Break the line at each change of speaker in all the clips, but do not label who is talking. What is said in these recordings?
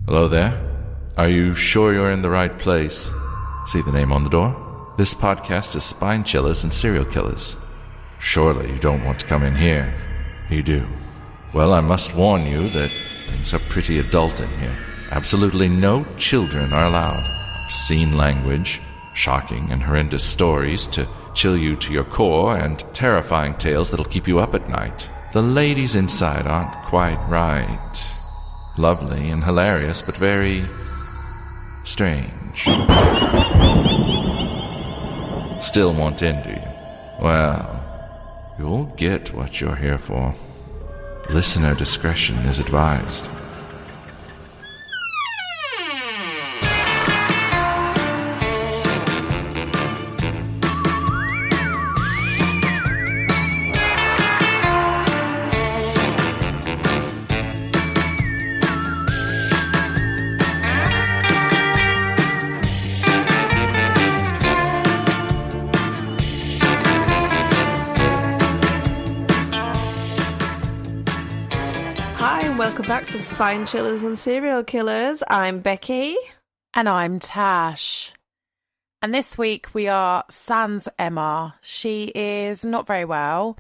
Hello there. Are you sure you're in the right place? See the name on the door? This podcast is Spine Chillers and Serial Killers. Surely you don't want to come in here. You do. Well, I must warn you that things are pretty adult in here. Absolutely no children are allowed. Obscene language, shocking and horrendous stories to chill you to your core, and terrifying tales that'll keep you up at night. The ladies inside aren't quite right. Lovely and hilarious, but very strange. Still want in, do you? Well, you'll get what you're here for. Listener discretion is advised.
Welcome back to Spine Chillers and Serial Killers. I'm Becky.
And I'm Tash. And this week we are sans Emma. She is not very well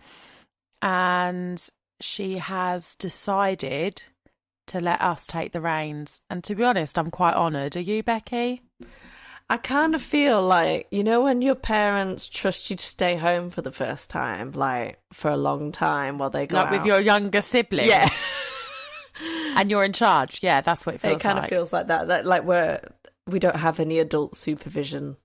and she has decided to let us take the reins. And to be honest, I'm quite honoured. Are you, Becky?
I kind of feel like, you know, when your parents trust you to stay home for the first time, like for a long time while they go out.
Like with your younger sibling?
Yeah.
And you're in charge. Yeah, that's what it feels like.
It kind of feels like that. Like we don't have any adult supervision.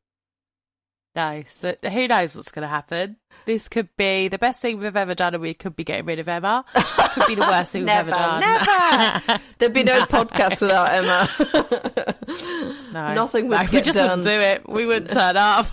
No, so who knows what's going to happen? This could be the best thing we've ever done, and we could be getting rid of Emma. It could be the worst thing we've ever done.
Never! There'd be no podcast without Emma.
No.
Nothing would get
we just
done.
wouldn't do it. We wouldn't turn up.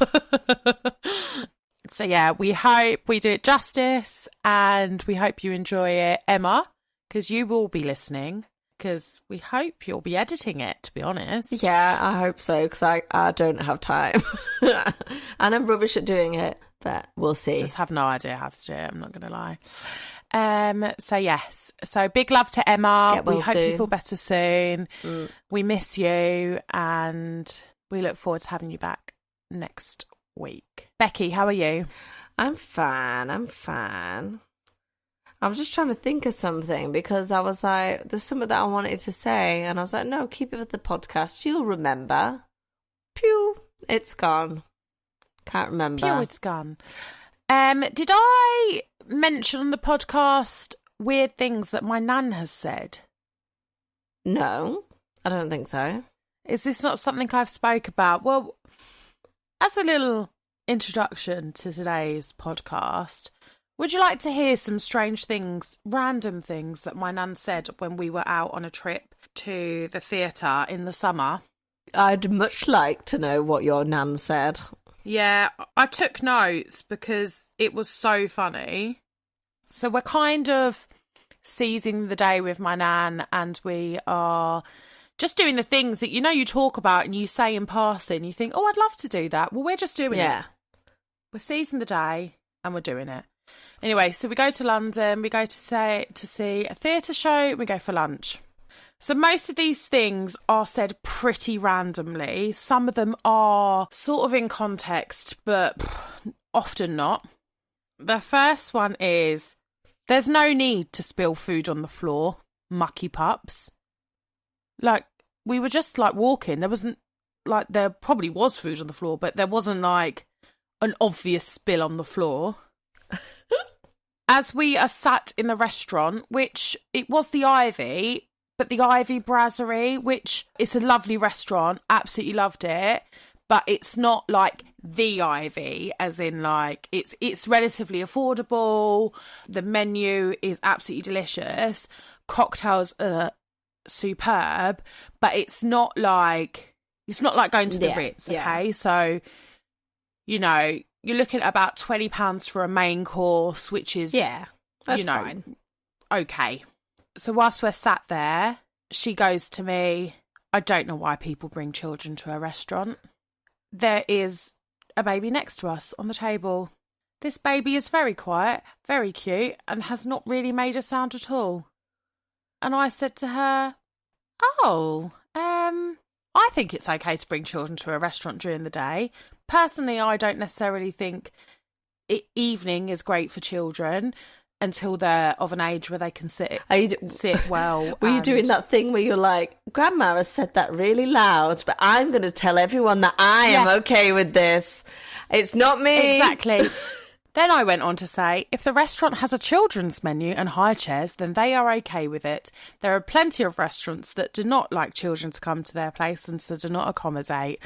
So yeah, we hope we do it justice, and we hope you enjoy it, Emma, because you will be listening. Because we hope you'll be editing it, to be honest.
Yeah, I hope so, because I don't have time. And I'm rubbish at doing it, but we'll see.
Just have no idea how to do it, I'm not going to lie. So yes, so big love to Emma. We hope you feel better soon. We miss you, and we look forward to having you back next week. Becky, how are you?
I'm fine. I was just trying to think of something because I was like, there's something that I wanted to say. And I was like, no, keep it for the podcast. You'll remember. Pew, it's gone. Can't remember.
Pew, it's gone. Did I mention on the podcast weird things that my nan has said?
No, I don't think so.
Is this not something I've spoke about? Well, as a little introduction to today's podcast, would you like to hear some strange things, random things that my nan said when we were out on a trip to the theatre in the summer?
I'd much like to know what your nan said.
Yeah, I took notes because it was so funny. So we're kind of seizing the day with my nan, and we are just doing the things that, you know, you talk about and you say in passing. You think, oh, I'd love to do that. Well, we're just doing it. We're seizing the day and we're doing it. Anyway, so we go to London, we go to see a theatre show, we go for lunch. So most of these things are said pretty randomly. Some of them are sort of in context, but often not. The first one is, there's no need to spill food on the floor, mucky pups. Like, we were just like walking. There wasn't, like, there probably was food on the floor, but there wasn't like an obvious spill on the floor. As we are sat in the restaurant, which it was the Ivy, but the Ivy Brasserie, which is a lovely restaurant, absolutely loved it, but it's not like the Ivy, as in like it's relatively affordable. The menu is absolutely delicious. Cocktails are superb, but it's not like going to the Ritz, okay? Yeah. So, you know, you're looking at about £20 for a main course, which is,
that's fine.
Okay. So whilst we're sat there, she goes to me, I don't know why people bring children to a restaurant. There is a baby next to us on the table. This baby is very quiet, very cute, and has not really made a sound at all. And I said to her, oh, I think it's okay to bring children to a restaurant during the day. Personally, I don't necessarily think evening is great for children until they're of an age where they can sit well.
Were you doing that thing where you're like, Grandma has said that really loud, but I'm going to tell everyone that I am okay with this. It's not me.
Exactly. Then I went on to say, if the restaurant has a children's menu and high chairs, then they are okay with it. There are plenty of restaurants that do not like children to come to their place and so do not accommodate.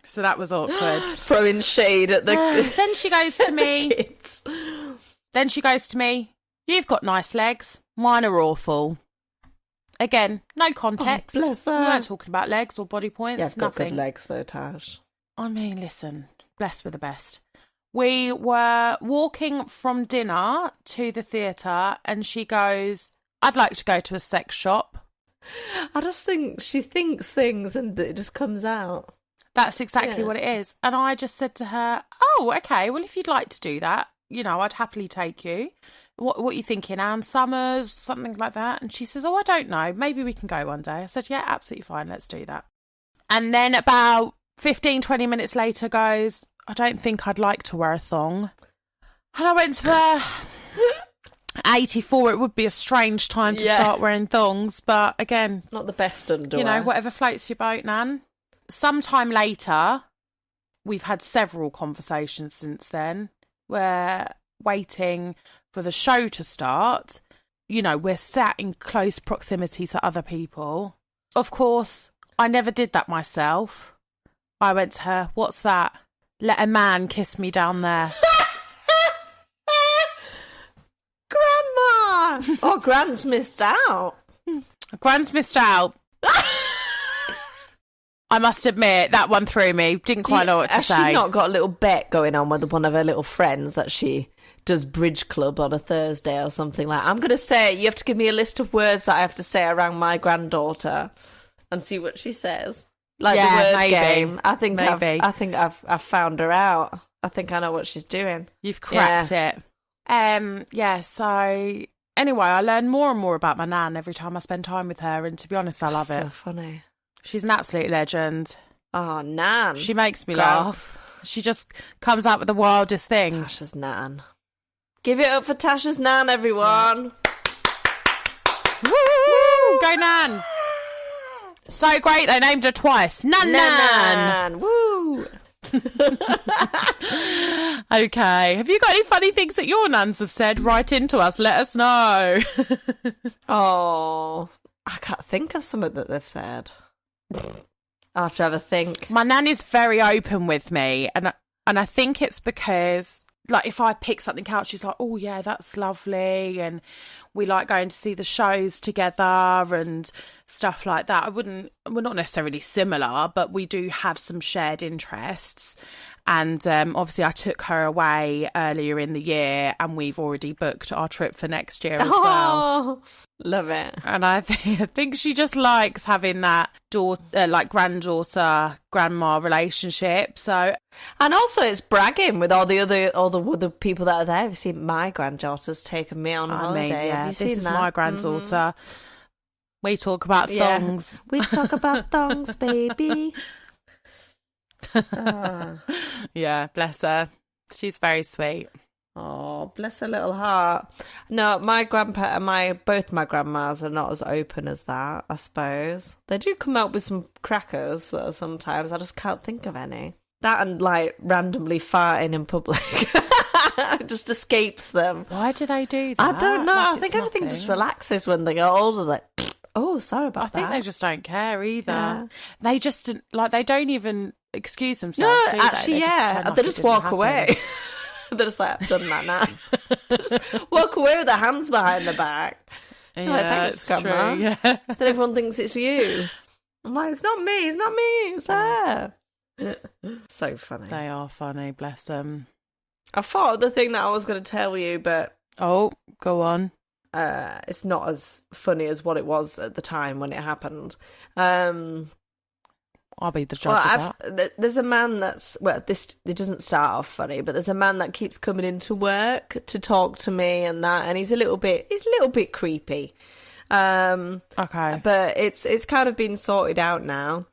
So that was awkward.
Throwing shade at the
Then she goes to me.
kids.
Then she goes to me, you've got nice legs. Mine are awful. Again, no context.
Oh, bless her.
We weren't talking about legs or body points.
Yeah, I've got
nothing.
good legs though, Tash.
I mean, listen, blessed with the best. We were walking from dinner to the theatre and she goes, I'd like to go to a sex shop.
I just think she thinks things and it just comes out.
That's exactly what it is. And I just said to her, oh, okay, well, if you'd like to do that, I'd happily take you. What are you thinking, Anne Summers, something like that? And she says, oh, I don't know. Maybe we can go one day. I said, yeah, absolutely fine. Let's do that. And then about 15, 20 minutes later goes, I don't think I'd like to wear a thong. And I went to her, 84, it would be a strange time to start wearing thongs. But again,
not the best underwear.
Whatever floats your boat, Nan. Sometime later, we've had several conversations since then. We're waiting for the show to start. We're sat in close proximity to other people. Of course, I never did that myself. I went to her, what's that? Let a man kiss me down there.
Grandma! Oh, Grand's missed out.
Grand's missed out. I must admit, that one threw me. Didn't quite know what to say.
She's not got a little bet going on with one of her little friends that she does bridge club on a Thursday or something like that. I'm going to say, you have to give me a list of words that I have to say around my granddaughter and see what she says. Like the word game. I think I've found her out. I think I know what she's doing.
You've cracked it. So anyway, I learn more and more about my nan every time I spend time with her, and to be honest, I love it.
So funny.
She's an absolute legend.
Oh, Nan.
She makes me laugh. She just comes out with the wildest things.
Tasha's Nan. Give it up for Tasha's Nan, everyone.
Yeah. Woo! Go Nan. So great, they named her twice. Nan.
Woo!
Okay. Have you got any funny things that your nans have said? Write into us. Let us know.
Oh, I can't think of something that they've said. I'll have to have a think.
My nan is very open with me, and I think it's because, like, if I pick something out, she's like, oh yeah, that's lovely, and we like going to see the shows together and stuff like that. We're not necessarily similar, but we do have some shared interests. And obviously I took her away earlier in the year, and we've already booked our trip for next year as well.
Love it.
And I think she just likes having that granddaughter grandma relationship. So,
and also it's bragging with all the people that are there. I've seen my granddaughter's taken me on holiday.
Yeah,
Have you seen
this is
that?
my granddaughter. Mm-hmm. We talk about thongs.
We talk about thongs, baby.
Yeah, bless her. She's very sweet.
Oh, bless her little heart. No, my grandpa and both my grandmas are not as open as that, I suppose. They do come out with some crackers sometimes. I just can't think of any. That and, like, randomly farting in public. It just escapes them.
Why do they do that?
I don't know.
Like,
I think everything just relaxes when they get older. Like, oh, sorry about that.
I think they just don't care either.
Yeah.
They just, like, they don't even excuse themselves,
no,
do they?
actually, they just walk away. They're just like, I've done that now. Just walk away with their hands behind the back.
Yeah,
like, thanks,
it's
Grandma.
true. Yeah.
Then everyone thinks it's you. I'm like, it's not me, it's her. So funny.
They are funny, bless them.
I thought of the thing that I was going to tell you, but...
Oh, go on.
It's not as funny as what it was at the time when it happened.
I'll be the judge of that.
There's a man that's... Well, it doesn't start off funny, but there's a man that keeps coming into work to talk to me and that, and he's a little bit creepy.
Okay.
But it's kind of been sorted out now.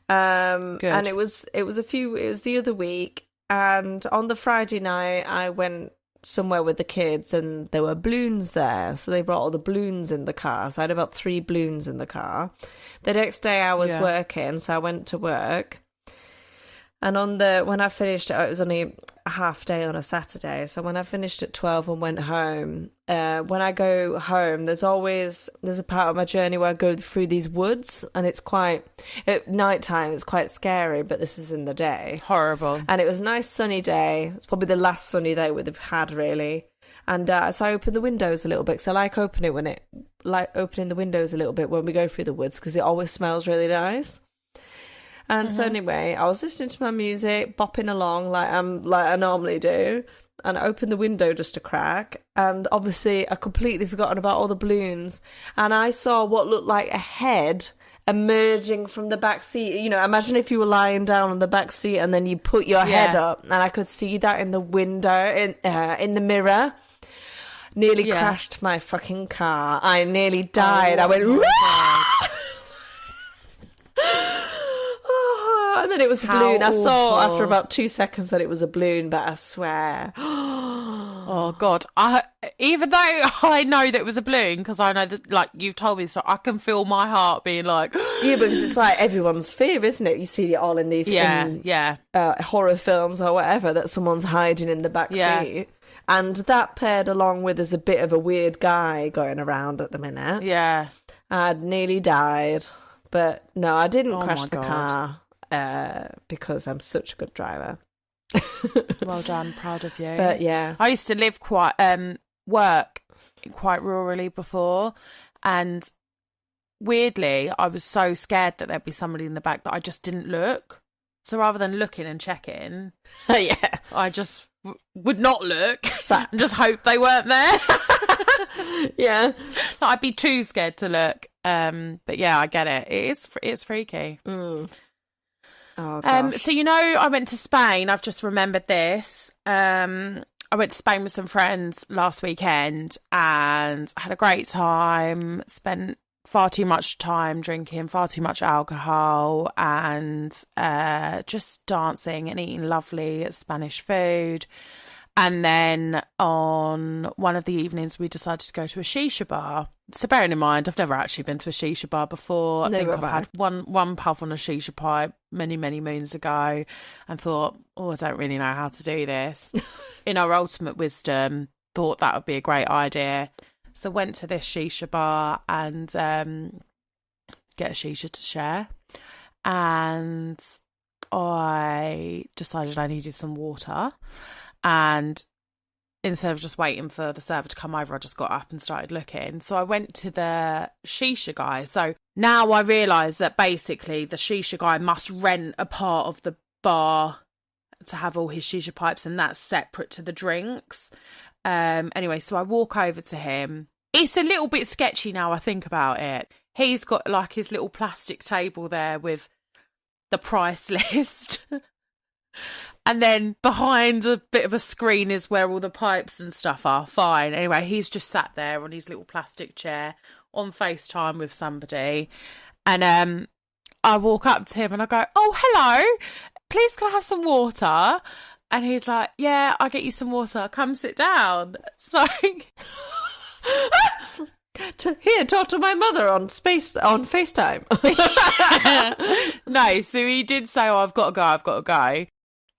Good.
And it was the other week, and on the Friday night I went somewhere with the kids and there were balloons there, so they brought all the balloons in the car, so I had about 3 balloons in the car. The next day I was working, so I went to work, and when I finished, it was only a half day on a Saturday, so when I finished at 12 and went home, when I go home, there's a part of my journey where I go through these woods, and it's quite, at night time it's quite scary, but this is in the day.
Horrible.
And it was a nice sunny day. It's probably the last sunny day we'd have had, really. And so I opened the windows a little bit, because I like opening the windows a little bit when we go through the woods, because it always smells really nice. And so anyway, I was listening to my music, bopping along like I normally do, and I opened the window just a crack, and obviously I completely forgotten about all the balloons, and I saw what looked like a head emerging from the back seat. You know, imagine if you were lying down on the back seat and then you put your head up, and I could see that in the window, in the mirror. Nearly crashed my fucking car. I nearly died. I went, and then it was a balloon. I saw after about 2 seconds that it was a balloon, but I swear.
Oh, God. Even though I know that it was a balloon, because I know that, like, you've told me, so I can feel my heart being like...
Yeah, because it's like everyone's fear, isn't it? You see it all in these horror films or whatever, that someone's hiding in the back seat. And that paired along with there's a bit of a weird guy going around at the minute.
Yeah.
I'd nearly died. But no, I didn't crash the car. Because I'm such a good driver.
Well done, proud of you.
But yeah,
I used to live work quite rurally before, and weirdly I was so scared that there'd be somebody in the back that I just didn't look. So rather than looking and checking, I just would not look and just hope they weren't there.
Yeah,
I'd be too scared to look. But yeah, I get it. It's freaky.
Oh, gosh.
So, you know, I went to Spain. I've just remembered this. I went to Spain with some friends last weekend and had a great time. Spent far too much time drinking, far too much alcohol, and just dancing and eating lovely Spanish food. And then on one of the evenings, we decided to go to a shisha bar. So bearing in mind, I've never actually been to a shisha bar before. I think I've had one puff on a shisha pipe many, many moons ago, and thought, I don't really know how to do this. In our ultimate wisdom, thought that would be a great idea. So went to this shisha bar and get a shisha to share. And I decided I needed some water. And instead of just waiting for the server to come over, I just got up and started looking. So I went to the shisha guy. So now I realise that basically the shisha guy must rent a part of the bar to have all his shisha pipes, and that's separate to the drinks. Anyway, so I walk over to him. It's a little bit sketchy now I think about it. He's got like his little plastic table there with the price list. And then behind a bit of a screen is where all the pipes and stuff are. Fine. Anyway, he's just sat there on his little plastic chair on FaceTime with somebody. And I walk up to him and I go, "Oh, hello. Please can I have some water?" And he's like, "Yeah, I'll get you some water. Come sit down." So...
Here, talk to my mother on FaceTime.
No, so he did say, I've got to go.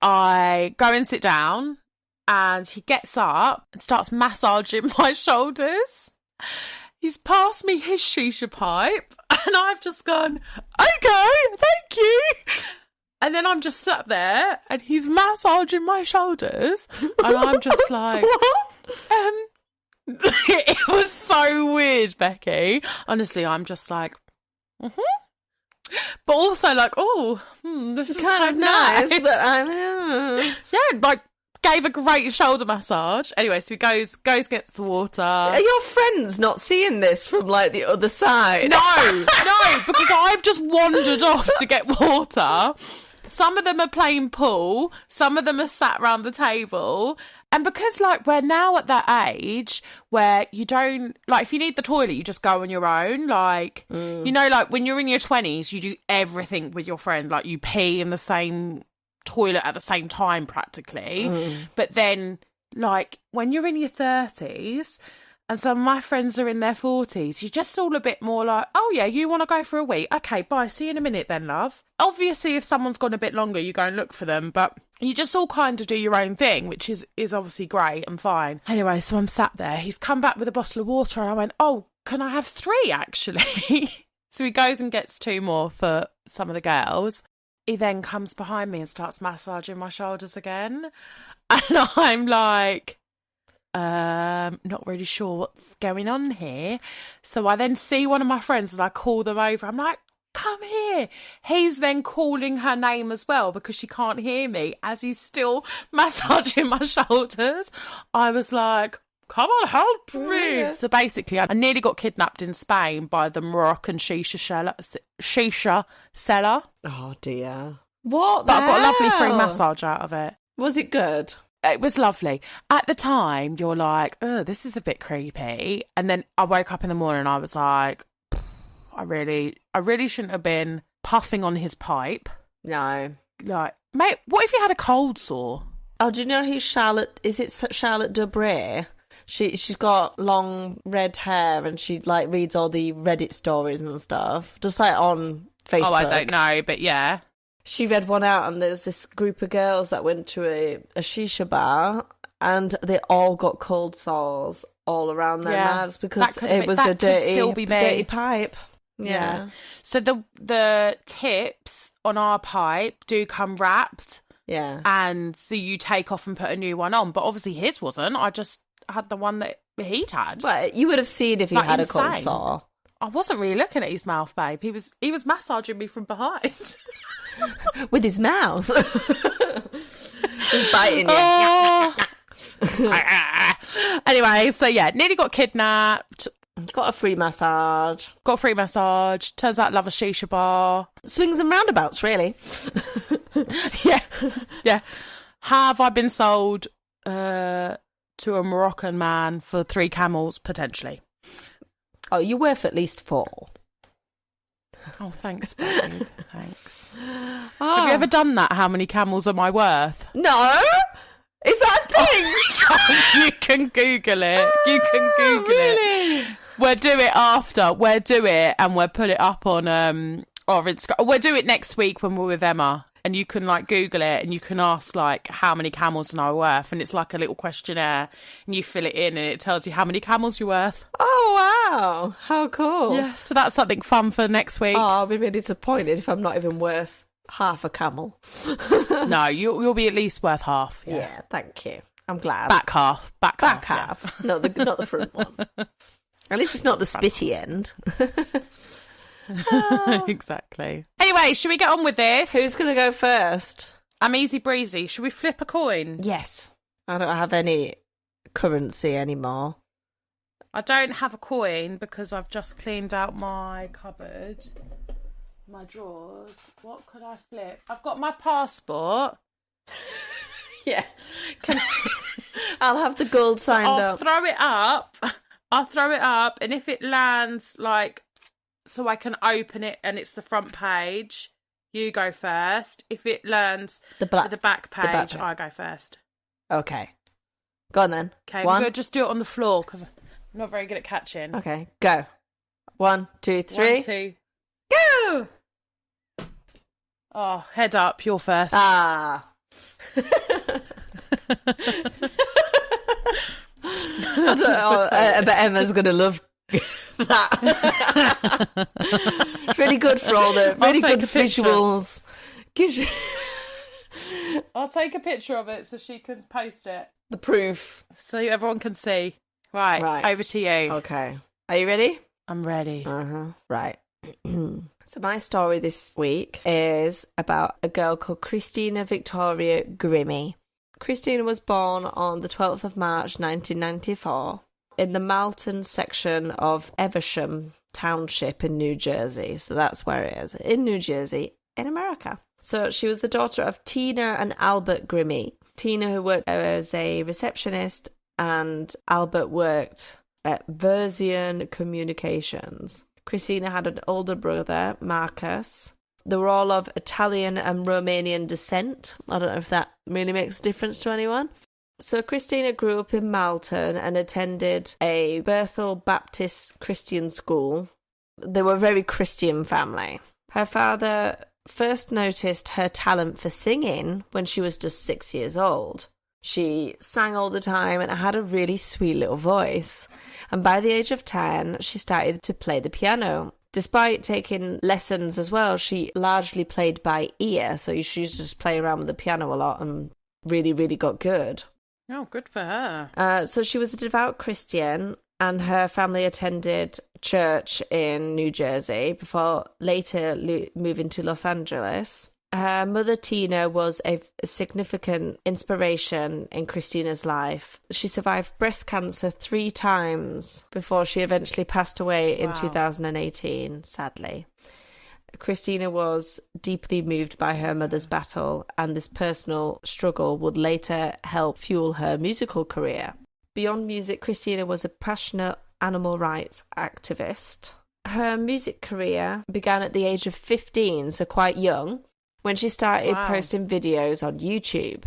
I go and sit down, and he gets up and starts massaging my shoulders. He's passed me his shisha pipe, and I've just gone, "Okay, thank you." And then I'm just sat there, and he's massaging my shoulders, and I'm just like, "What?" It was so weird, Becky. Honestly, I'm just like, but also like, this is kind of nice. But yeah, like gave a great shoulder massage. Anyway, so he goes gets the water.
Are your friends not seeing this from like the other side?
No, because I've just wandered off to get water. Some of them are playing pool. Some of them are sat around the table. And because, like, we're now at that age where you don't, like, if you need the toilet, you just go on your own. Like, you know, like, when you're in your 20s, you do everything with your friend. Like, you pee in the same toilet at the same time, practically. But then, like, when you're in your 30s and some of my friends are in their 40s, you're just all a bit more like, oh, yeah, you want to go for a week? Okay, bye. See you in a minute then, love. Obviously, if someone's gone a bit longer, you go and look for them. But you just all kind of do your own thing, which is obviously great and fine. Anyway, so I'm sat there. He's come back with a bottle of water and I went, oh, can I have 3, actually? So he goes and gets 2 more for some of the girls. He then comes behind me and starts massaging my shoulders again. And I'm like, not really sure what's going on here. So I then see one of my friends and I call them over. I'm like, come here. He's then calling her name as well because she can't hear me as he's still massaging my shoulders. I was like, come on, help me. Yeah. So basically, I nearly got kidnapped in Spain by the Moroccan shisha seller.
Oh, dear. What?
But I got a lovely free massage out of it.
Was it good?
It was lovely. At the time, you're like, oh, this is a bit creepy. And then I woke up in the morning and I was like, I really shouldn't have been puffing on his pipe.
No.
Like, mate, what if you had a cold sore?
Oh, do you know who's Charlotte? Is it Charlotte Debray? She's got long red hair and she, like, reads all the Reddit stories and stuff. Just, like, on Facebook.
Oh, I don't know, but yeah.
She read one out and there's this group of girls that went to a shisha bar and they all got cold sores all around their mouths because it was a dirty pipe. Yeah.
So the tips on our pipe do come wrapped.
Yeah.
And so you take off and put a new one on. But obviously his wasn't. I just had the one that he'd had.
Well, you would have seen if he had a cold sore.
I wasn't really looking at his mouth, babe. He was massaging me from behind.
With his mouth. Just biting you.
Oh. Anyway, so yeah, nearly got kidnapped.
Got a free massage.
Turns out love a shisha bar.
Swings and roundabouts, really.
Yeah. Have I been sold to a Moroccan man for 3 camels? Potentially.
Oh, you're worth at least 4.
Oh, thanks, babe. Thanks. Oh. Have you ever done that? How many camels am I worth?
No. Is that a thing?
Oh, you can Google it. It. We'll do it after. We'll do it and we'll put it up on our Instagram. We'll do it next week when we're with Emma. And you can, like, Google it and you can ask, like, how many camels am I worth? And it's like a little questionnaire and you fill it in and it tells you how many camels you're worth.
Oh, wow. How cool.
Yeah, so that's something fun for next week.
Oh, I'll be really disappointed if I'm not even worth half a camel.
No, you'll be at least worth half.
Yeah, thank you. I'm glad.
Back half.
Yeah. Not the front one. At least it's not the spitty end.
Exactly. Anyway, should we get on with this?
Who's going to go first?
I'm easy breezy. Should we flip a coin?
Yes. I don't have any currency anymore.
I don't have a coin because I've just cleaned out my cupboard, my drawers. What could I flip? I've got my passport.
Yeah. I'll have the gold signed up.
I'll throw it up, and if it lands, like, so I can open it and it's the front page, you go first. If it lands the back page, I go first.
Okay. Go on then.
Okay, we're going to just do it on the floor because I'm not very good at catching.
Okay, go. 1, 2, 3.
1, 2.
Go!
Oh, head up, you're first.
Ah. I bet Emma's going to love that. It's really good for all the good visuals.
I'll take a picture of it so she can post it.
The proof.
So everyone can see. Right, over to you.
Okay. Are you ready?
I'm ready.
Right. So my story this week is about a girl called Christina Victoria Grimmie. Christina was born on the 12th of March 1994 in the Malton section of Evesham Township in New Jersey. So that's where it is, in New Jersey, in America. So she was the daughter of Tina and Albert Grimmie. Tina, who worked as a receptionist, and Albert worked at Verzian Communications. Christina had an older brother, Marcus. They were all of Italian and Romanian descent. I don't know if that really makes a difference to anyone. So Christina grew up in Malton and attended a Bethel Baptist Christian school. They were a very Christian family. Her father first noticed her talent for singing when she was just 6 years old. She sang all the time and had a really sweet little voice. And by the age of 10, she started to play the piano. Despite taking lessons as well, she largely played by ear. So she used to just play around with the piano a lot and really, really got good.
Oh, good for her.
So she was a devout Christian, and her family attended church in New Jersey before later moving to Los Angeles. Her mother, Tina, was a significant inspiration in Christina's life. She survived breast cancer 3 times before she eventually passed away in 2018, sadly. Christina was deeply moved by her mother's battle, and this personal struggle would later help fuel her musical career. Beyond music, Christina was a passionate animal rights activist. Her music career began at the age of 15, so quite young, when she started posting videos on YouTube.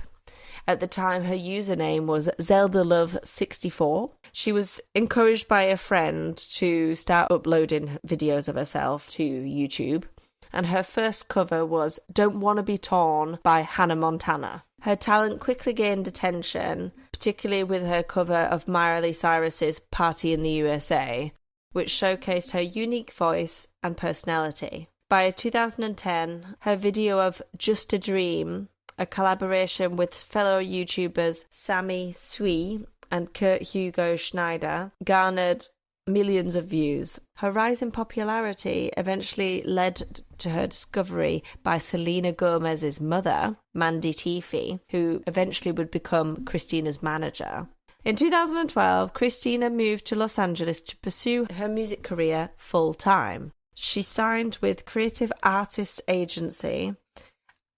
At the time, her username was ZeldaLove64. She was encouraged by a friend to start uploading videos of herself to YouTube, and her first cover was Don't Wanna Be Torn by Hannah Montana. Her talent quickly gained attention, particularly with her cover of Miley Cyrus's Party in the USA, which showcased her unique voice and personality. By 2010, her video of Just a Dream, a collaboration with fellow YouTubers Sammy Sui and Kurt Hugo Schneider, garnered millions of views. Her rise in popularity eventually led to her discovery by Selena Gomez's mother, Mandy Teefey, who eventually would become Christina's manager. In 2012, Christina moved to Los Angeles to pursue her music career full-time. She signed with Creative Artists Agency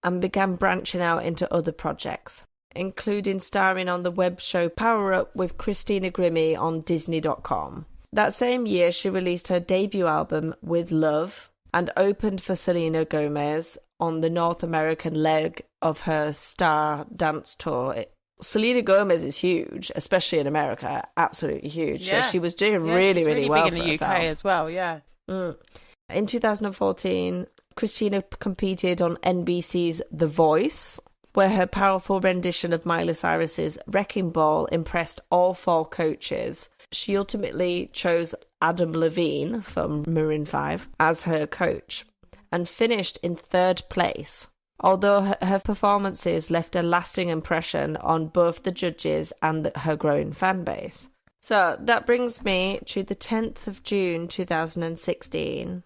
and began branching out into other projects, including starring on the web show Power Up with Christina Grimmie on Disney.com. That same year, she released her debut album, With Love, and opened for Selena Gomez on the North American leg of her Star Dance Tour. Selena Gomez is huge, especially in America, absolutely huge.
Yeah.
So she was doing really, really well
big
for
in the
herself.
UK as well, yeah.
In 2014, Christina competed on NBC's The Voice, where her powerful rendition of Miley Cyrus's Wrecking Ball impressed all 4 coaches. She ultimately chose Adam Levine from Maroon 5 as her coach and finished in 3rd place, although her performances left a lasting impression on both the judges and her growing fan base. So that brings me to the 10th of June 2016,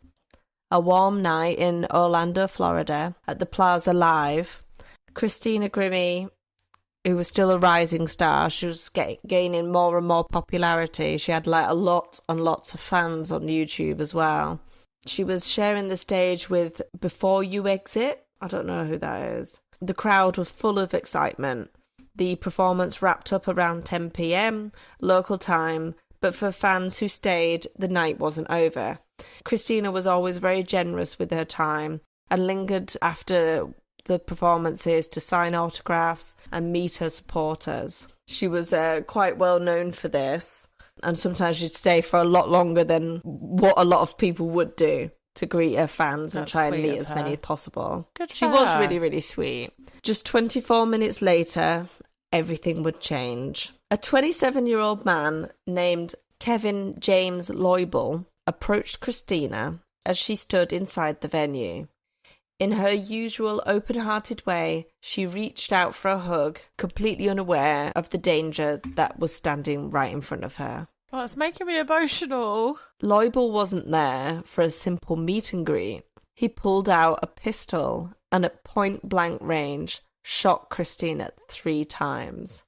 a warm night in Orlando, Florida, at the Plaza Live. Christina Grimmie, who was still a rising star, she was gaining more and more popularity. She had like a lot and lots of fans on YouTube as well. She was sharing the stage with Before You Exit. I don't know who that is. The crowd was full of excitement. The performance wrapped up around 10 p.m. local time, but for fans who stayed, the night wasn't over. Christina was always very generous with her time and lingered after the performances to sign autographs and meet her supporters. She was quite well known for this, and sometimes she'd stay for a lot longer than what a lot of people would do to greet her fans and try and meet as many as possible. She was really, really sweet. Just 24 minutes later, everything would change. A 27-year-old man named Kevin James Loibel approached Christina as she stood inside the venue. In her usual open-hearted way, she reached out for a hug, completely unaware of the danger that was standing right in front of her.
Oh, it's making me emotional.
Loibel wasn't there for a simple meet and greet. He pulled out a pistol and at point-blank range shot Christina 3 times.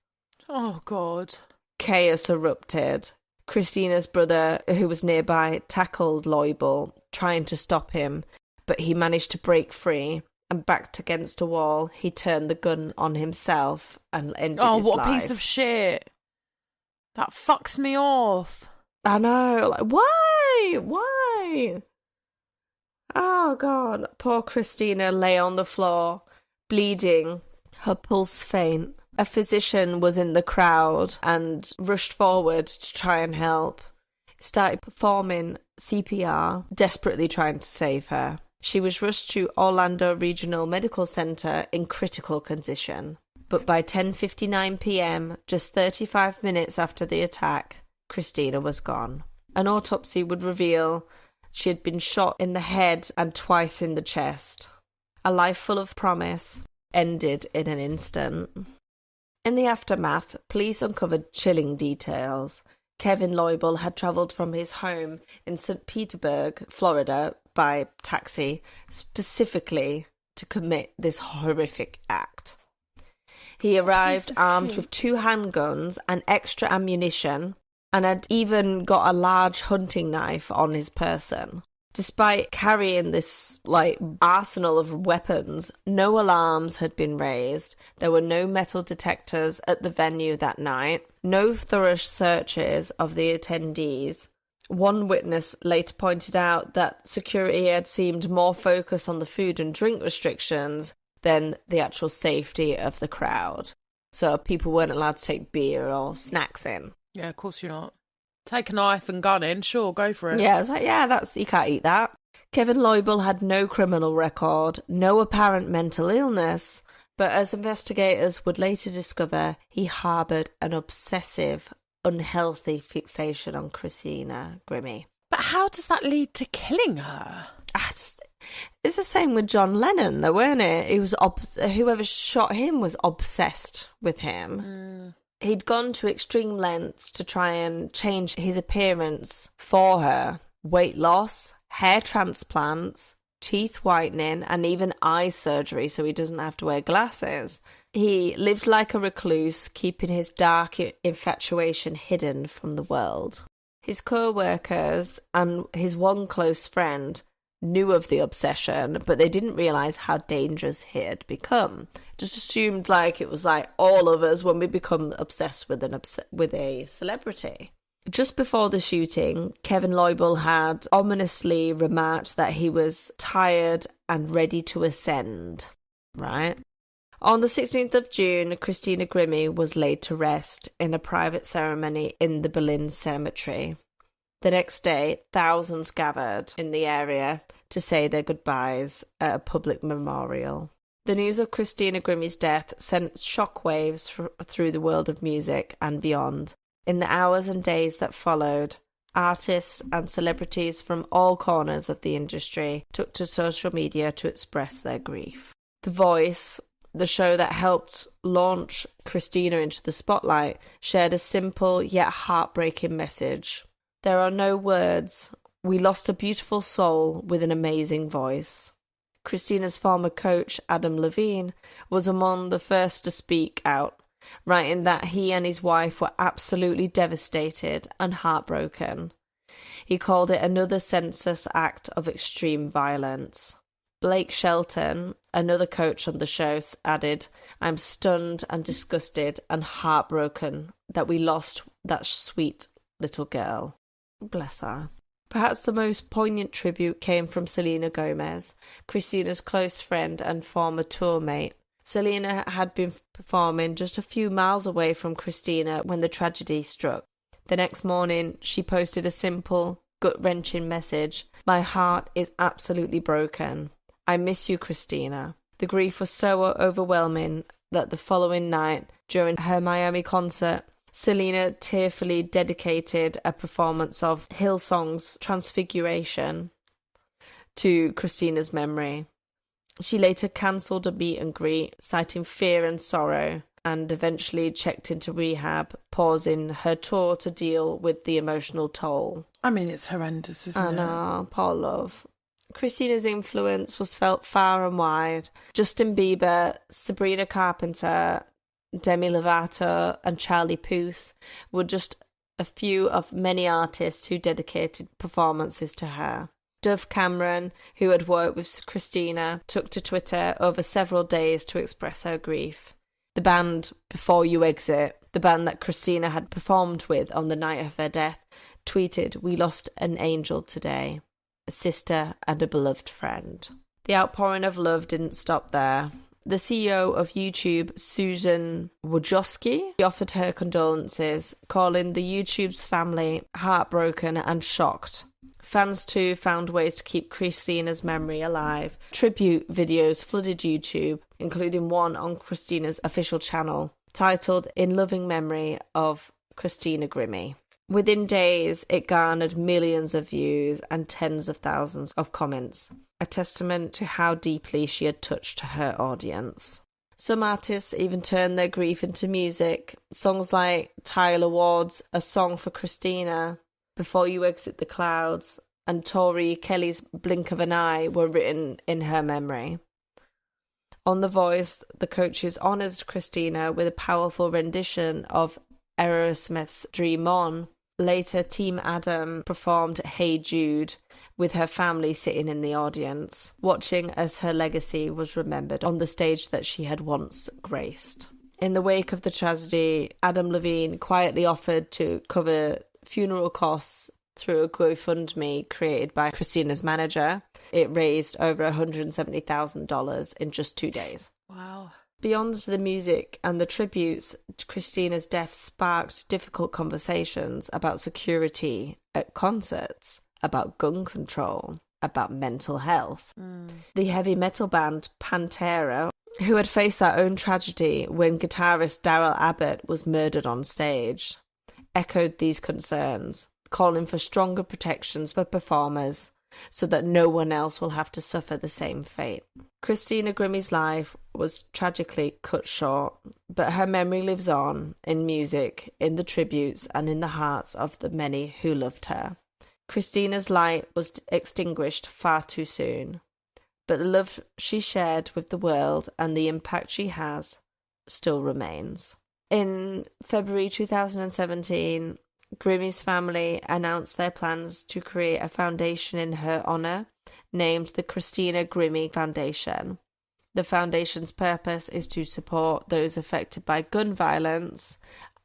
Oh, God.
Chaos erupted. Christina's brother, who was nearby, tackled Loibel, trying to stop him, but he managed to break free and backed against a wall, he turned the gun on himself and ended his life.
Oh, what a piece of shit. That fucks me off.
I know. Like, why? Why? Oh, God. Poor Christina lay on the floor, bleeding, her pulse faint. A physician was in the crowd and rushed forward to try and help. He started performing CPR, desperately trying to save her. She was rushed to Orlando Regional Medical Center in critical condition. But by 10:59 p.m., just 35 minutes after the attack, Christina was gone. An autopsy would reveal she had been shot in the head and twice in the chest. A life full of promise ended in an instant. In the aftermath, police uncovered chilling details. Kevin Loibl had travelled from his home in St. Petersburg, Florida, by taxi, specifically to commit this horrific act. He arrived armed with 2 handguns and extra ammunition, and had even got a large hunting knife on his person. Despite carrying this, arsenal of weapons, no alarms had been raised. There were no metal detectors at the venue that night, no thorough searches of the attendees. One witness later pointed out that security had seemed more focused on the food and drink restrictions than the actual safety of the crowd. So people weren't allowed to take beer or snacks in.
Yeah, of course you're not. Take a knife and gun in, sure, go for it.
Yeah, I was like, you can't eat that. Kevin Loibl had no criminal record, no apparent mental illness, but as investigators would later discover, he harboured an obsessive, unhealthy fixation on Christina Grimmie.
But how does that lead to killing her?
It's the same with John Lennon, though, weren't it? He was whoever shot him was obsessed with him. He'd gone to extreme lengths to try and change his appearance for her. Weight loss, hair transplants, teeth whitening, and even eye surgery so he doesn't have to wear glasses. He lived like a recluse, keeping his dark infatuation hidden from the world. His co-workers and his one close friend knew of the obsession, but they didn't realise how dangerous it had become. Just assumed it was all of us when we become obsessed with a celebrity. Just before the shooting, Kevin Loibl had ominously remarked that he was tired and ready to ascend. Right? On the 16th of June, Christina Grimmie was laid to rest in a private ceremony in the Berlin cemetery. The next day, thousands gathered in the area to say their goodbyes at a public memorial. The news of Christina Grimmie's death sent shockwaves through the world of music and beyond. In the hours and days that followed, artists and celebrities from all corners of the industry took to social media to express their grief. The Voice, the show that helped launch Christina into the spotlight, shared a simple yet heartbreaking message. There are no words. We lost a beautiful soul with an amazing voice. Christina's former coach, Adam Levine, was among the first to speak out, writing that he and his wife were absolutely devastated and heartbroken. He called it another senseless act of extreme violence. Blake Shelton, another coach on the show, added, "I'm stunned and disgusted and heartbroken that we lost that sweet little girl." Bless her. Perhaps the most poignant tribute came from Selena Gomez, Christina's close friend and former tour mate. Selena had been performing just a few miles away from Christina when the tragedy struck. The next morning, she posted a simple, gut-wrenching message. "My heart is absolutely broken. I miss you, Christina." The grief was so overwhelming that the following night, during her Miami concert, Selena tearfully dedicated a performance of Hillsong's Transfiguration to Christina's memory. She later cancelled a meet and greet, citing fear and sorrow, and eventually checked into rehab, pausing her tour to deal with the emotional toll.
I mean, it's horrendous, isn't it?
I know, poor love. Christina's influence was felt far and wide. Justin Bieber, Sabrina Carpenter, Demi Lovato and Charlie Puth were just a few of many artists who dedicated performances to her. Dove Cameron, who had worked with Christina, took to Twitter over several days to express her grief. The band Before You Exit, the band that Christina had performed with on the night of her death, tweeted, "We lost an angel today, a sister and a beloved friend." The outpouring of love didn't stop there. The CEO of YouTube, Susan Wojcicki, offered her condolences, calling the YouTube's family heartbroken and shocked. Fans too found ways to keep Christina's memory alive. Tribute videos flooded YouTube, including one on Christina's official channel, titled "In Loving Memory of Christina Grimmie." Within days, it garnered millions of views and tens of thousands of comments, a testament to how deeply she had touched her audience. Some artists even turned their grief into music. Songs like Tyler Ward's "A Song for Christina," "Before You Exit the Clouds," and Tori Kelly's "Blink of an Eye" were written in her memory. On The Voice, the coaches honoured Christina with a powerful rendition of Aerosmith's "Dream On." Later, Team Adam performed "Hey Jude" with her family sitting in the audience, watching as her legacy was remembered on the stage that she had once graced. In the wake of the tragedy, Adam Levine quietly offered to cover funeral costs through a GoFundMe created by Christina's manager. It raised over $170,000 in just 2 days.
Wow.
Beyond the music and the tributes, Christina's death sparked difficult conversations about security at concerts, about gun control, about mental health. The heavy metal band Pantera, who had faced their own tragedy when guitarist Daryl Abbott was murdered on stage, echoed these concerns, calling for stronger protections for performers so that no one else will have to suffer the same fate. Christina Grimmie's life was tragically cut short, but her memory lives on in music, in the tributes, and in the hearts of the many who loved her. Christina's light was extinguished far too soon, but the love she shared with the world and the impact she has still remains. In February 2017, Grimmie's family announced their plans to create a foundation in her honour, named the Christina Grimmie Foundation. The foundation's purpose is to support those affected by gun violence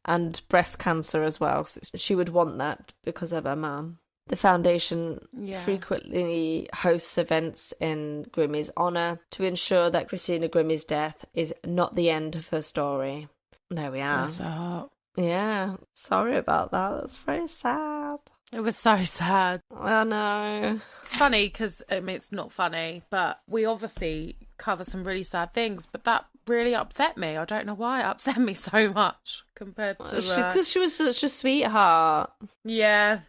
and breast cancer as well. So she would want that because of her mum. The foundation frequently hosts events in Grimmie's honour to ensure that Christina Grimmie's death is not the end of her story. There we are.
Bless her heart.
Yeah, sorry about that. That's very sad.
It was so sad.
I know.
It's funny because, I mean, it's not funny, but we obviously cover some really sad things, but that really upset me. I don't know why it upset me so much compared to...
Because she was such a sweetheart.
Yeah.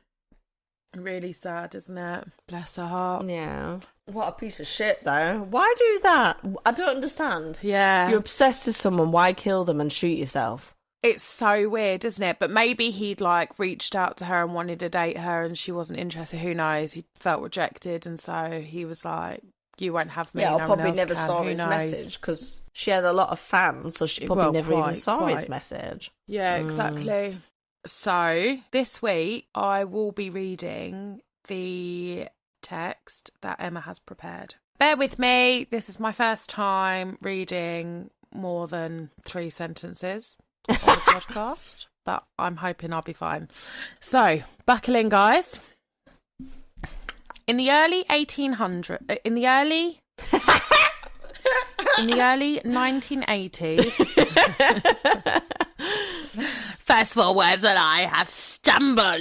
Really sad, isn't it? Bless her heart.
Yeah. What a piece of shit, though. Why do that? I don't understand.
Yeah.
You're obsessed with someone. Why kill them and shoot yourself?
It's so weird, isn't it? But maybe he'd reached out to her and wanted to date her and she wasn't interested. Who knows? He felt rejected and so he was like, you won't have me.
Yeah,
no
I probably
one else
never
can.
saw
Who
his
knows?
message because she had a lot of fans, so she probably never even saw his message.
Yeah, exactly. So this week I will be reading the text that Emma has prepared. Bear with me. This is my first time reading more than 3 sentences on the podcast, but I'm hoping I'll be fine. So, buckle in, guys. In the early 1980s. First 4 words that I have stumbled.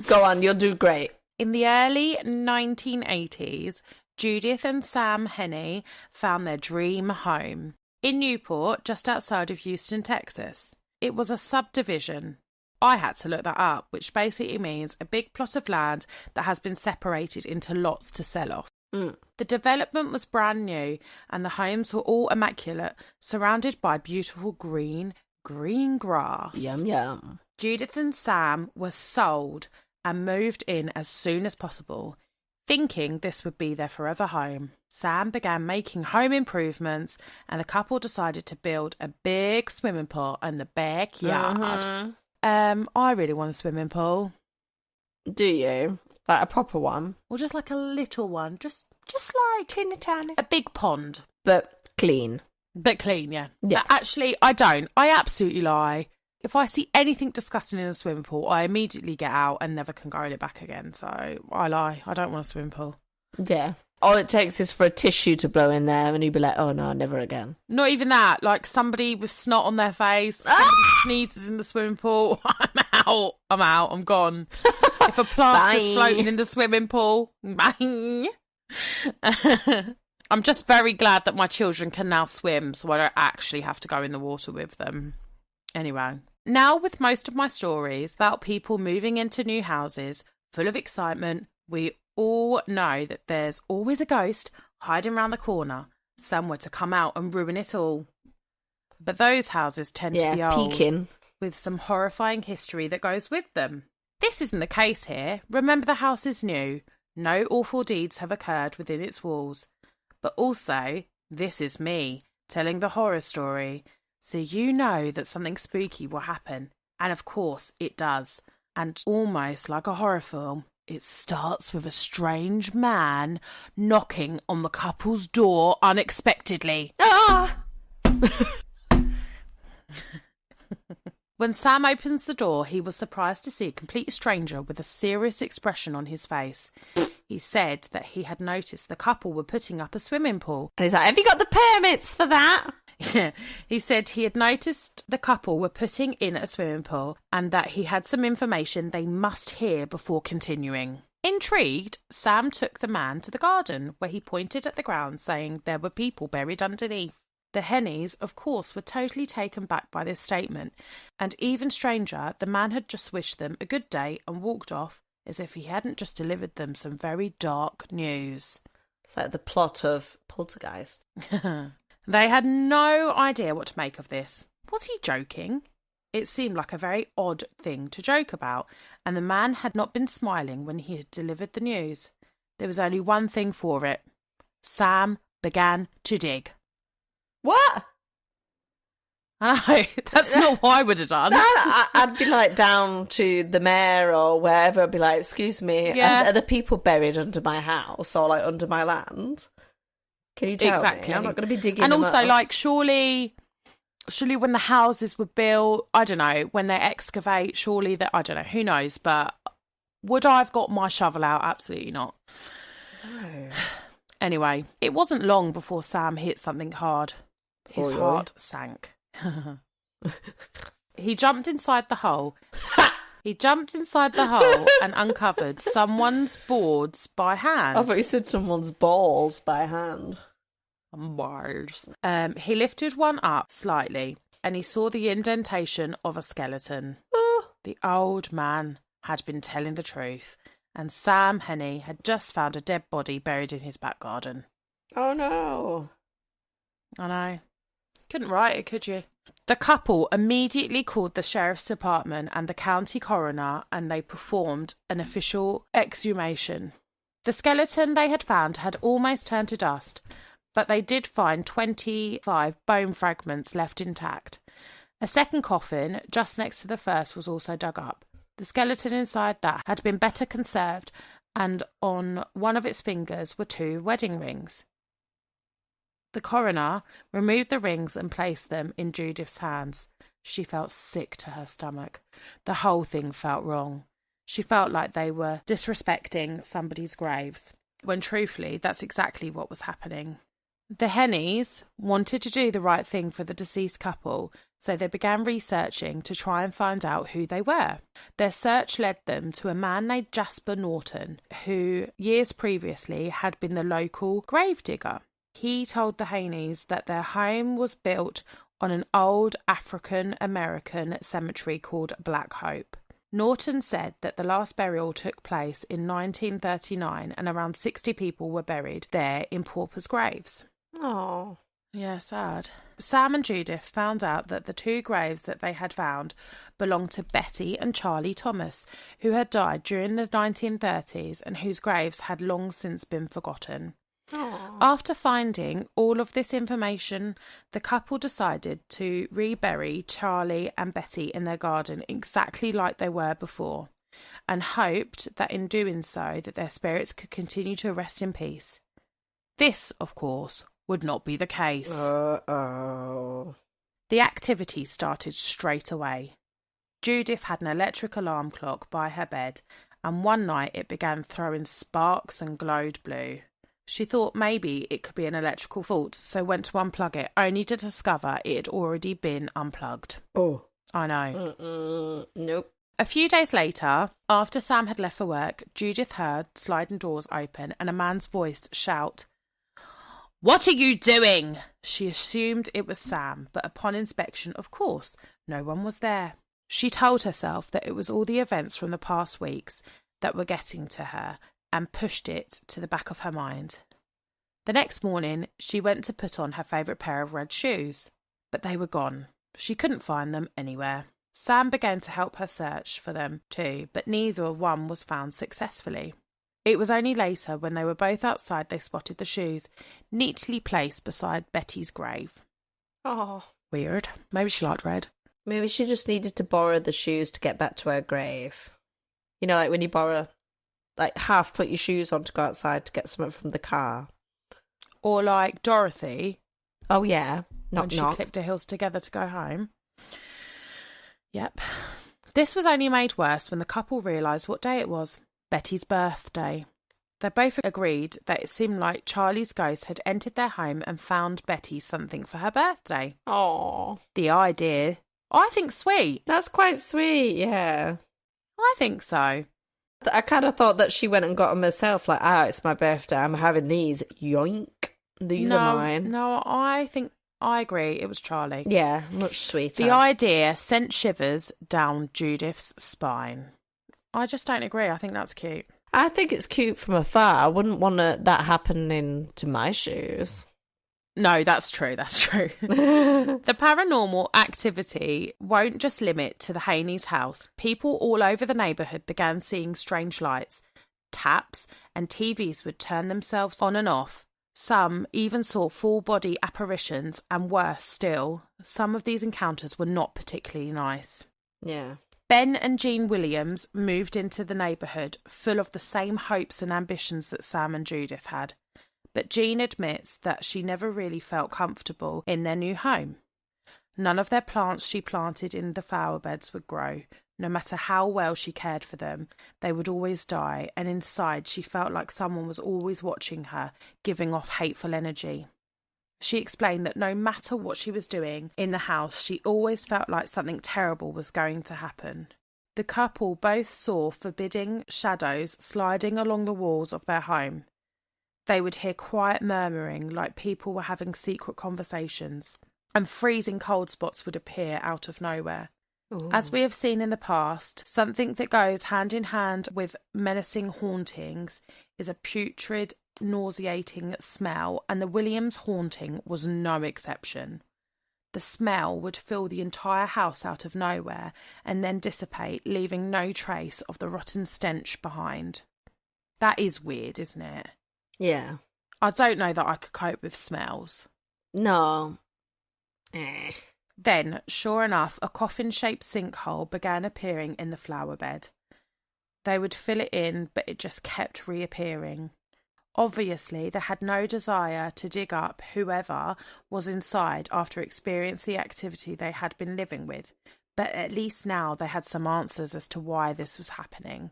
Go on, you'll do great.
In the early 1980s, Judith and Sam Henney found their dream home in Newport, just outside of Houston, Texas. It was a subdivision. I had to look that up, which basically means a big plot of land that has been separated into lots to sell off. The development was brand new and the homes were all immaculate, surrounded by beautiful green grass.
Yum, yum.
Judith and Sam were sold and moved in as soon as possible, thinking this would be their forever home. Sam began making home improvements and the couple decided to build a big swimming pool in the backyard. I really want a swimming pool.
Do you? Like a proper one?
Or just like a little one? Just like
Teeny tiny.
a big pond.
But clean.
But clean, yeah.
Yeah.
Actually, I don't. I absolutely lie. If I see anything disgusting in a swimming pool, I immediately get out and never can go in it back again. So I lie. I don't want a swimming pool.
Yeah. All it takes is for a tissue to blow in there and you'd be like, oh no, never again.
Not even that. Like somebody with snot on their face, somebody sneezes in the swimming pool. I'm out. I'm gone. If a plaster's floating in the swimming pool, bang. I'm just very glad that my children can now swim, so I don't actually have to go in the water with them. Anyway, now with most of my stories about people moving into new houses full of excitement, we all know that there's always a ghost hiding around the corner, somewhere to come out and ruin it all. But those houses tend to be old,
peeking.
with some horrifying history that goes with them. This isn't the case here. Remember, the house is new. No awful deeds have occurred within its walls. But also, this is me telling the horror story, so you know that something spooky will happen. And of course it does. And almost like a horror film, it starts with a strange man knocking on the couple's door unexpectedly.
Ah!
When Sam opens the door, he was surprised to see a complete stranger with a serious expression on his face. He said that he had noticed the couple were putting up a swimming pool.
And he's like, have you got the permits for that?
Yeah, he said he had noticed the couple were putting in a swimming pool and that he had some information they must hear before continuing. Intrigued, Sam took the man to the garden, where he pointed at the ground, saying there were people buried underneath. The Hennies, of course, were totally taken back by this statement, and even stranger, the man had just wished them a good day and walked off as if he hadn't just delivered them some very dark news.
It's like the plot of Poltergeist.
They had no idea what to make of this. Was he joking? It seemed like a very odd thing to joke about, and the man had not been smiling when he had delivered the news. There was only one thing for it. Sam began to dig.
What?
I know, that's not what I would have done.
No, I'd be like down to the mayor or wherever. I'd be like, excuse me,
Yeah.
are the people buried under my house or like under my land? Can you tell me? I'm not going to be digging
And
them
also,
up.
like, surely when the houses were built, I don't know, when they excavate, surely that, I don't know, who knows, but would I have got my shovel out? Absolutely not.
No.
Anyway, it wasn't long before Sam hit something hard. His
Oi, oi.
heart sank. He jumped inside the hole. And uncovered someone's boards by hand.
I thought you said someone's balls by hand.
Bars. He lifted one up slightly and he saw the indentation of a skeleton.
Oh.
The old man had been telling the truth, and Sam Henny had just found a dead body buried in his back garden.
Oh no.
I know. Couldn't write it, could you? The couple immediately called the sheriff's department and the county coroner, and they performed an official exhumation. The skeleton they had found had almost turned to dust, but they did find 25 bone fragments left intact. A second coffin, just next to the first, was also dug up. The skeleton inside that had been better conserved, and on one of its fingers were 2 wedding rings. The coroner removed the rings and placed them in Judith's hands. She felt sick to her stomach. The whole thing felt wrong. She felt like they were disrespecting somebody's graves, when truthfully, that's exactly what was happening. The Hennies wanted to do the right thing for the deceased couple, so they began researching to try and find out who they were. Their search led them to a man named Jasper Norton, who years previously had been the local gravedigger. He told the Hennies that their home was built on an old African-American cemetery called Black Hope. Norton said that the last burial took place in 1939 and around 60 people were buried there in paupers' graves.
Oh.
Yeah, sad. Sam and Judith found out that the 2 graves that they had found belonged to Betty and Charlie Thomas, who had died during the 1930s and whose graves had long since been forgotten.
Aww.
After finding all of this information, the couple decided to rebury Charlie and Betty in their garden exactly like they were before. and hoped that in doing so that their spirits could continue to rest in peace. This, of course, would not be the case.
Uh-oh.
The activity started straight away. Judith had an electric alarm clock by her bed, and one night it began throwing sparks and glowed blue. She thought maybe it could be an electrical fault, so went to unplug it, only to discover it had already been unplugged.
Oh.
I know.
Nope.
A few days later, after Sam had left for work, Judith heard sliding doors open and a man's voice shout, "What are you doing?" She assumed it was Sam, but upon inspection, of course, no one was there. She told herself that it was all the events from the past weeks that were getting to her and pushed it to the back of her mind. The next morning, she went to put on her favourite pair of red shoes, but they were gone. She couldn't find them anywhere. Sam began to help her search for them too, but neither one was found successfully. It was only later, when they were both outside, they spotted the shoes, neatly placed beside Betty's grave.
Oh.
Weird. Maybe she liked red.
Maybe she just needed to borrow the shoes to get back to her grave. You know, like when you borrow, like half put your shoes on to go outside to get something from the car.
Or like Dorothy.
Oh, yeah.
When she clicked her heels together to go home. Yep. This was only made worse when the couple realised what day it was. Betty's birthday. They both agreed that it seemed like Charlie's ghost had entered their home and found Betty something for her birthday.
Oh.
The idea, I think, sweet.
That's quite sweet, yeah.
I think so.
I kind of thought that she went and got them herself, like, it's my birthday, I'm having these. Yoink. These are mine.
No, I agree. It was Charlie.
Yeah, much sweeter.
The idea sent shivers down Judith's spine. I just don't agree. I think that's cute.
I think it's cute from afar. I wouldn't want that happening to my shoes.
No, that's true. That's true. The paranormal activity won't just limit to the Haney's house. People all over the neighbourhood began seeing strange lights, taps, and TVs would turn themselves on and off. Some even saw full-body apparitions, and worse still, some of these encounters were not particularly nice.
Yeah.
Ben and Jean Williams moved into the neighbourhood full of the same hopes and ambitions that Sam and Judith had. But Jean admits that she never really felt comfortable in their new home. None of their plants she planted in the flower beds would grow. No matter how well she cared for them, they would always die, and inside she felt like someone was always watching her, giving off hateful energy. She explained that no matter what she was doing in the house, she always felt like something terrible was going to happen. The couple both saw forbidding shadows sliding along the walls of their home. They would hear quiet murmuring like people were having secret conversations, and freezing cold spots would appear out of nowhere.
Ooh.
As we have seen in the past, something that goes hand in hand with menacing hauntings is a putrid, nauseating smell, and the Williams haunting was no exception. The smell would fill the entire house out of nowhere and then dissipate, leaving no trace of the rotten stench behind. That is weird, isn't it?
Yeah.
I don't know that I could cope with smells.
No.
Then, sure enough, a coffin-shaped sinkhole began appearing in the flower bed. They would fill it in, but it just kept reappearing. Obviously, they had no desire to dig up whoever was inside after experiencing the activity they had been living with, but at least now they had some answers as to why this was happening.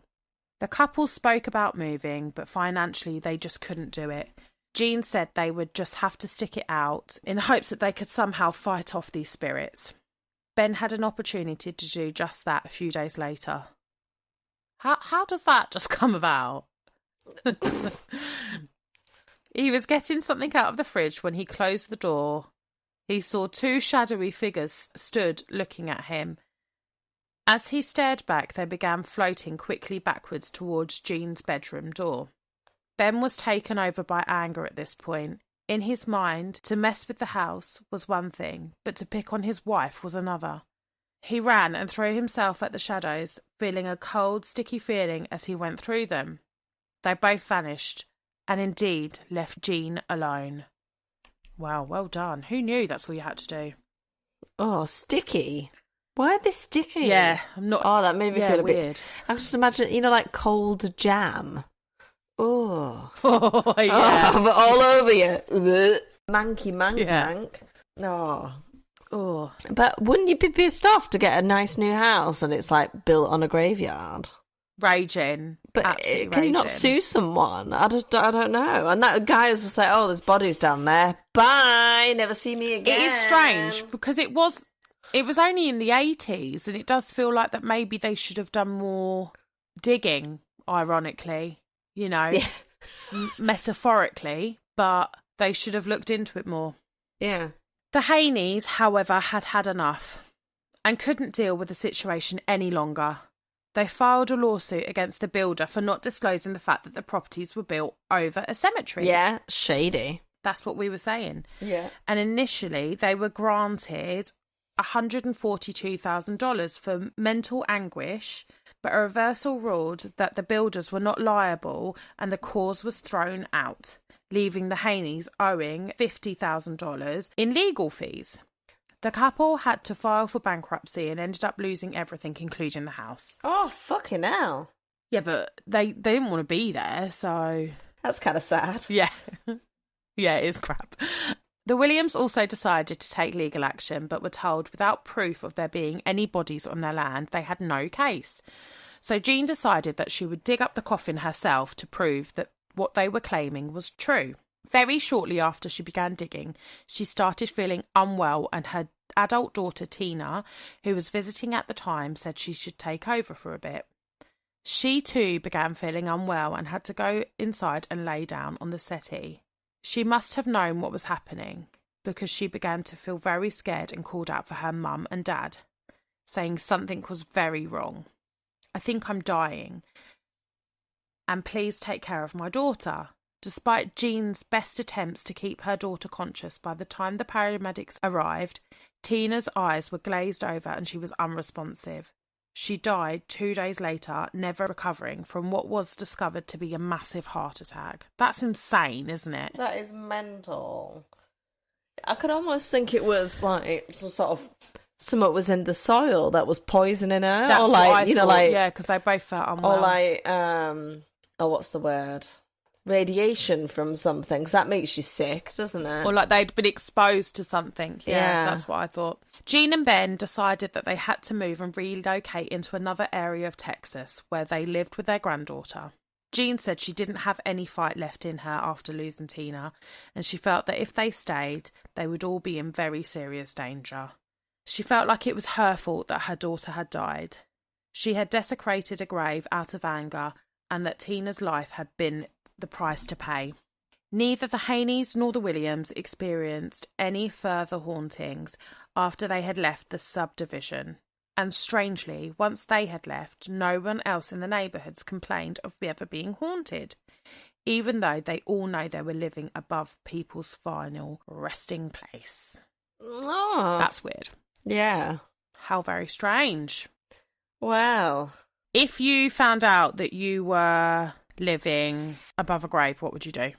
The couple spoke about moving, but financially they just couldn't do it. Jean said they would just have to stick it out in hopes that they could somehow fight off these spirits. Ben had an opportunity to do just that a few days later. How does that just come about? He was getting something out of the fridge when he closed the door. He saw two shadowy figures stood looking at him. As he stared back, they began floating quickly backwards towards Jean's bedroom door. Ben was taken over by anger at this point. In his mind, to mess with the house was one thing, but to pick on his wife was another. He ran and threw himself at the shadows, feeling a cold, sticky feeling as he went through them. They both vanished, and indeed left Jean alone. Wow, well done. Who knew that's all you had to do?
Oh, sticky. Why are they sticky?
Yeah, I'm not.
Oh, that made me feel a
weird.
bit. I can just imagine, like cold jam. Oh,
Oh, yeah.
but all over you. Manky mank
Yeah.
mank. Oh.
Oh,
But wouldn't you be pissed off to get a nice new house and it's like built on a graveyard?
raging.
But
Absolutely
can you not
raging.
sue someone? I don't know. And that guy was just like, oh, there's bodies down there. Bye. Never see me again.
It is strange because it was only in the 80s, and it does feel like that maybe they should have done more digging, ironically,
Yeah.
metaphorically, but they should have looked into it more.
Yeah.
The Haneys, however, had enough and couldn't deal with the situation any longer. They filed a lawsuit against the builder for not disclosing the fact that the properties were built over a cemetery.
Yeah. Shady.
That's what we were saying.
Yeah.
And initially, they were granted $142,000 for mental anguish, but a reversal ruled that the builders were not liable and the cause was thrown out, leaving the Haneys owing $50,000 in legal fees. The couple had to file for bankruptcy and ended up losing everything, including the house.
Oh, fucking hell.
Yeah, but they didn't want to be there, so...
That's kind of sad.
Yeah. Yeah, it is crap. The Williams also decided to take legal action, but were told without proof of there being any bodies on their land, they had no case. So Jean decided that she would dig up the coffin herself to prove that what they were claiming was true. Very shortly after she began digging, she started feeling unwell, and her adult daughter Tina, who was visiting at the time, said she should take over for a bit. She too began feeling unwell and had to go inside and lay down on the settee. She must have known what was happening because she began to feel very scared and called out for her mum and dad, saying something was very wrong. I think I'm dying, and please take care of my daughter. Despite Jean's best attempts to keep her daughter conscious, by the time the paramedics arrived, Tina's eyes were glazed over and she was unresponsive. She died 2 days later, never recovering from what was discovered to be a massive heart attack. That's insane, isn't it?
That is mental. I could almost think it was like some sort of something was in the soil that was poisoning her.
That's
or like,
what I thought,
like,
yeah, because they both felt unwell.
or like, what's the word? Radiation from something, 'cause that makes you sick, doesn't it?
Or like they'd been exposed to something. Yeah, that's what I thought. Jean and Ben decided that they had to move and relocate into another area of Texas where they lived with their granddaughter. Jean said she didn't have any fight left in her after losing Tina, and she felt that if they stayed, they would all be in very serious danger. She felt like it was her fault that her daughter had died. She had desecrated a grave out of anger, and that Tina's life had been the price to pay. Neither the Haneys nor the Williams experienced any further hauntings after they had left the subdivision. And strangely, once they had left, no one else in the neighbourhoods complained of ever being haunted, even though they all know they were living above people's final resting place.
Oh.
That's weird.
Yeah.
How very strange.
Well.
If you found out that you were living above a grave, what would you do?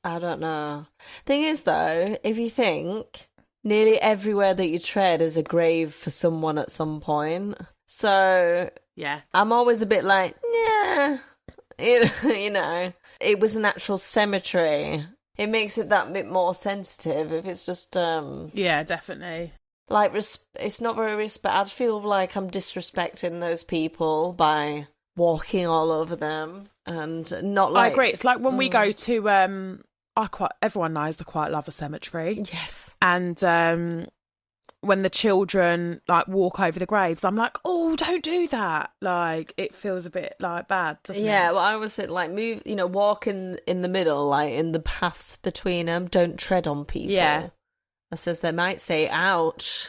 I don't know. Thing is, though, if you think, nearly everywhere that you tread is a grave for someone at some point. So
Yeah.
I'm always a bit like, yeah, you know, it was an actual cemetery. It makes it that bit more sensitive. If it's just
Yeah, definitely.
like it's not very respect. I feel like I'm disrespecting those people by walking all over them and not like.
I agree. It's like when we go to everyone knows I quite love a cemetery.
Yes.
And when the children like walk over the graves, I'm like, oh, don't do that. Like it feels a bit like bad, doesn't it?
Yeah, well, I was like, move, walk in the middle, like in the paths between them. Don't tread on people.
Yeah.
I says they might say, ouch.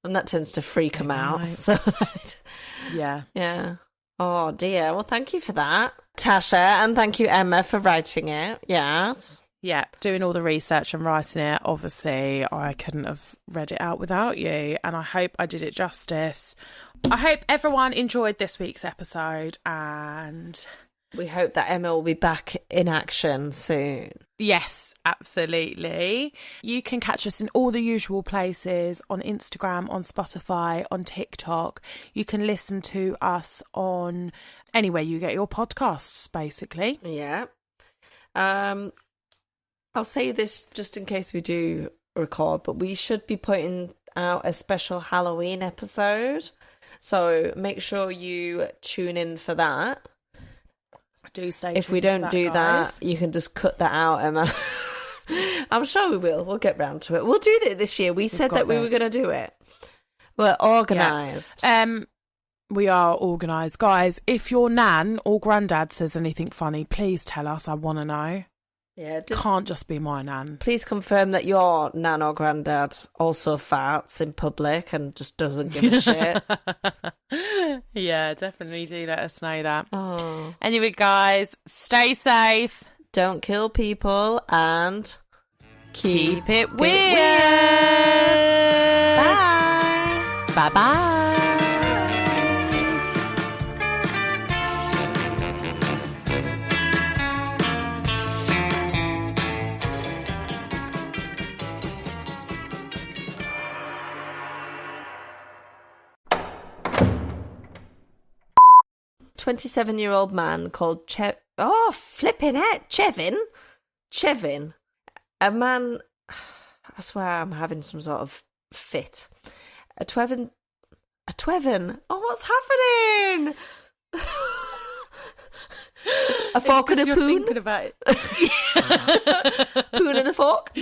And that tends to freak them out.
might.
So,
Yeah.
yeah. Oh, dear. Well, thank you for that, Tasha. And thank you, Emma, for writing it. Yes.
Yeah, doing all the research and writing it. Obviously, I couldn't have read it out without you, and I hope I did it justice. I hope everyone enjoyed this week's episode, and
We hope that Emma will be back in action soon.
Yes, absolutely. You can catch us in all the usual places, on Instagram, on Spotify, on TikTok. You can listen to us on anywhere you get your podcasts, basically.
Yeah. I'll say this just in case we do record, but we should be putting out a special Halloween episode. So make sure you tune in for that.
Do stay
if we don't do that, you can just cut that out, Emma. I'm sure we will. We'll get round to it. We'll do it this year. We've said that we were going to do it. We're organised.
Yeah. We are organised. Guys, if your nan or granddad says anything funny, please tell us. I want to know.
Yeah,
can't just be my nan.
Please confirm that your nan or granddad also farts in public and just doesn't give a shit.
Yeah, definitely do let us know that.
Oh.
Anyway, guys, stay safe.
Don't kill people and
keep it weird.
Bye.
Bye-bye.
27-year-old man called Chevin. A man, I swear I'm having some sort of fit. A Twevin. Oh, what's happening? A fork and a poon?
Thinking about it.
Poon and a fork?